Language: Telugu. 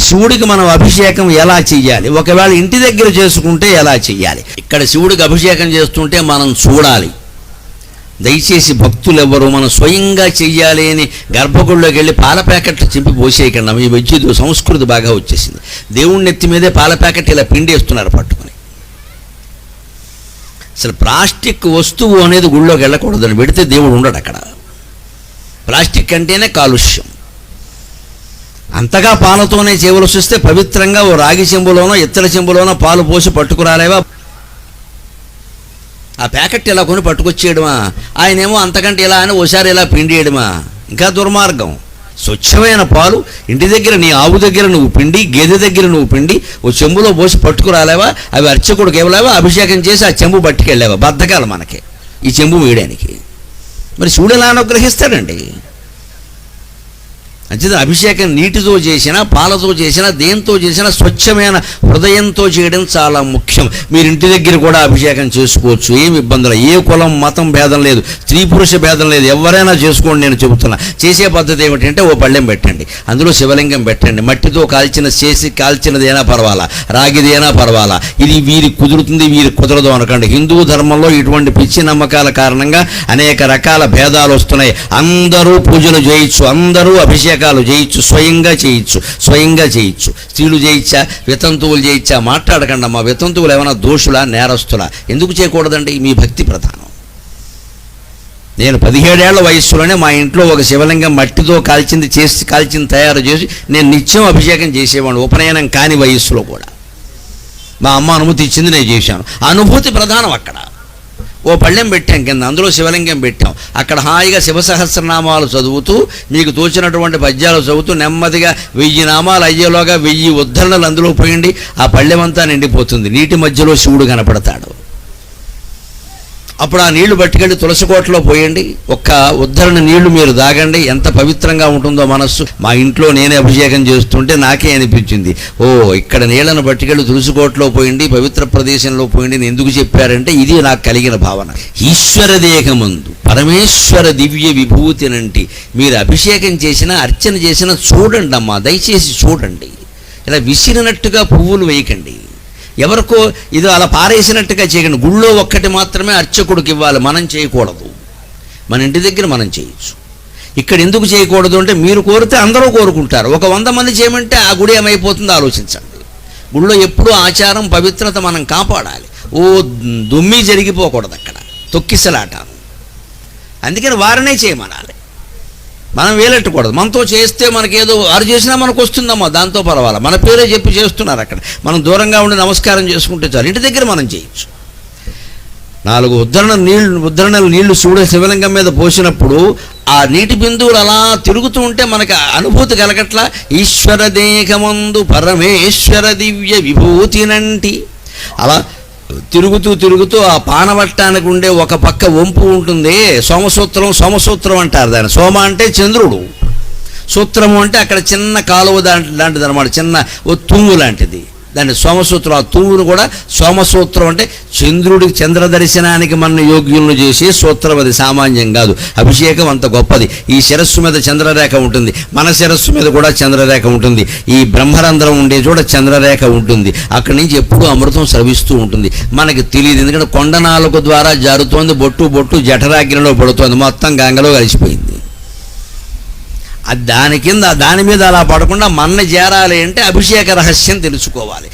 శివుడికి మనం అభిషేకం ఎలా చెయ్యాలి, ఒకవేళ ఇంటి దగ్గర చేసుకుంటే ఎలా చెయ్యాలి? ఇక్కడ శివుడికి అభిషేకం చేస్తుంటే మనం చూడాలి. దయచేసి భక్తులు ఎవ్వరు మనం స్వయంగా చెయ్యాలి అని గర్భగుడిలోకి వెళ్ళి పాల ప్యాకెట్లు చింపి పోసేయకుండా. ఈ మధ్య సంస్కృతి బాగా వచ్చేసింది. దేవుణ్ణి ఎత్తి మీదే పాల ప్యాకెట్ ఇలా పిండేస్తున్నారు పట్టుకుని. అసలు ప్లాస్టిక్ వస్తువు అనేది గుళ్ళోకి వెళ్ళకూడదని, పెడితే దేవుడు ఉండడు అక్కడ. ప్లాస్టిక్ అంటేనే కాలుష్యం. అంతగా పాలతోనే చేయవలసి వస్తే పవిత్రంగా ఓ రాగి చెంబులోనో ఇత్తడి చెంబులోనో పాలు పోసి పట్టుకురాలేవా? ఆ ప్యాకెట్ ఇలా కొని పట్టుకొచ్చేయడమా? ఆయనేమో అంతకంటే ఇలా అని ఓసారి ఇలా పిండేయడమా? ఇంకా దుర్మార్గం. స్వచ్ఛమైన పాలు ఇంటి దగ్గర నీ ఆవు దగ్గర నువ్వు పిండి, గేదె దగ్గర నువ్వు పిండి ఓ చెంబులో పోసి పట్టుకురాలేవా? అవి అర్చకుడికి ఇవ్వలేవా? అభిషేకం చేసి ఆ చెంబు పట్టుకెళ్ళావా? బద్ధకాలు మనకి ఈ చెంబు వేయడానికి. మరి శివుడు ఎలా అనుగ్రహిస్తాడండి? అంచేత అభిషేకం నీటితో చేసినా, పాలతో చేసినా, దేంతో చేసినా స్వచ్ఛమైన హృదయంతో చేయడం చాలా ముఖ్యం. మీరు ఇంటి దగ్గర కూడా అభిషేకం చేసుకోవచ్చు, ఏమి ఇబ్బంది లేదు. ఏ కులం మతం భేదం లేదు, స్త్రీ పురుష భేదం లేదు, ఎవరైనా చేసుకోండి. నేను చెబుతున్నా. చేసే పద్ధతి ఏమిటంటే ఓ పళ్ళెం పెట్టండి, అందులో శివలింగం పెట్టండి. మట్టితో కాల్చినదైనా పర్వాలా, రాగిదైనా పర్వాలా. ఇది వీరికి కుదురుతుంది, వీరికి కుదరదు అనకండి. హిందూ ధర్మంలో ఇటువంటి పిచ్చి నమ్మకాల కారణంగా అనేక రకాల భేదాలు వస్తున్నాయి. అందరూ పూజలు చేయొచ్చు, అందరూ అభిషేకాలు చేయొచ్చు, స్వయంగా చేయొచ్చు. స్త్రీలు చేయొచ్చా, వితంతువులు చేయొచ్చా? మాట్లాడకండి అమ్మా. వితంతువులు ఏమైనా దోషులా, నేరస్తులా? ఎందుకు చేయకూడదండి? మీ భక్తి ప్రధానం. నేను 17 ఏళ్ల వయస్సులోనే మా ఇంట్లో ఒక శివలింగం మట్టితో కాల్చింది తయారు చేసి నేను నిత్యం అభిషేకం చేసేవాడు. ఉపనయనం కాని వయస్సులో కూడా మా అమ్మ అనుమతి ఇచ్చింది, నేను చేశాను. అనుభూతి ప్రధానం. అక్కడ ఓ పళ్ళెం పెట్టాం కింద, అందులో శివలింగం పెట్టాం. అక్కడ హాయిగా శివసహస్రనామాలు చదువుతూ, మీకు తోచినటువంటి పద్యాలు చదువుతూ నెమ్మదిగా 1000 నామాలు అయ్యేలోగా 1000 ఉద్ధరణలు అందులో పోయండి. ఆ పళ్ళెమంతా నిండిపోతుంది. నీటి మధ్యలో శివుడు కనపడతాడు. అప్పుడు ఆ నీళ్లు పట్టుకెళ్ళి తులసికోటలో పోయండి. ఒక్క ఉద్ధరణ నీళ్లు మీరు తాగండి. ఎంత పవిత్రంగా ఉంటుందో మనస్సు. మా ఇంట్లో నేనే అభిషేకం చేస్తుంటే నాకే అనిపించింది, ఓ ఇక్కడ నీళ్లను పట్టుకెళ్ళి తులసికోటలో పోయండి, పవిత్ర ప్రదేశంలో పోయండి అని ఎందుకు చెప్పారంటే ఇది నాకు కలిగిన భావన. ఈశ్వర దేహమందు పరమేశ్వర దివ్య విభూతినంటి మీరు అభిషేకం చేసినా, అర్చన చేసినా చూడండి అమ్మా, దయచేసి చూడండి. ఇలా విసిరినట్టుగా పువ్వులు వేయకండి, ఎవరికో ఇది అలా పారేసినట్టుగా చేయకండి. గుళ్ళో ఒక్కటి మాత్రమే అర్చకుడికి ఇవ్వాలి, మనం చేయకూడదు. మన ఇంటి దగ్గర మనం చేయొచ్చు. ఇక్కడ ఎందుకు చేయకూడదు అంటే మీరు కోరితే అందరూ కోరుకుంటారు. ఒక 100 మంది చేయమంటే ఆ గుడి ఏమైపోతుందో ఆలోచించండి. గుళ్ళో ఎప్పుడూ ఆచారం, పవిత్రత మనం కాపాడాలి. ఓ దుమ్మి జరిగిపోకూడదు అక్కడ, తొక్కిసలాట. అందుకని వారినే చేయమనాలి, మనం వేలెట్టకూడదు. మనతో చేస్తే మనకేదో వారు చేసినా మనకు వస్తుందమ్మా, దాంతో పర్వాలా. మన పేరే చెప్పి చేస్తున్నారు అక్కడ, మనం దూరంగా ఉండి నమస్కారం చేసుకుంటే చాలు. ఇంటి దగ్గర మనం చేయొచ్చు. 4 ఉద్ధరణలు నీళ్లు శివలింగం మీద పోసినప్పుడు ఆ నీటి బిందువులు అలా తిరుగుతూ ఉంటే మనకు అనుభూతి కలగట్లా. ఈశ్వర దేహమందు పరమేశ్వర దివ్య విభూతినంటి అలా తిరుగుతూ ఆ పానవట్టానికి ఉండే ఒక పక్క వంపు ఉంటుంది. సోమసూత్రం అంటారు దాన్ని. సోమ అంటే చంద్రుడు, సూత్రము అంటే అక్కడ చిన్న కాలువ లాంటిది అనమాట, చిన్న ఓ తుమ్ము లాంటిది. దాన్ని సోమసూత్రం. ఆ తుమ్మును కూడా సోమసూత్రం అంటే చంద్రుడికి, చంద్ర దర్శనానికి మన యోగ్యులను చేసే సూత్రం. అది సామాన్యం కాదు. అభిషేకం అంత గొప్పది. ఈ శిరస్సు మీద చంద్రరేఖ ఉంటుంది, మన శిరస్సు మీద కూడా చంద్రరేఖ ఉంటుంది. ఈ బ్రహ్మరంధ్రం ఉండే చోట చంద్రరేఖ ఉంటుంది. అక్కడి నుంచి ఎప్పుడూ అమృతం స్రవిస్తూ ఉంటుంది. మనకి తెలియదు, ఎందుకంటే కొండ నాలుక ద్వారా జారుతోంది. బొట్టు జఠరాగ్నిలో పడుతోంది, మొత్తం గంగలో కలిసిపోయింది. దాని మీద అలా పడకుండా మన చేరాలి అంటే అభిషేక రహస్యం తెలుసుకోవాలి.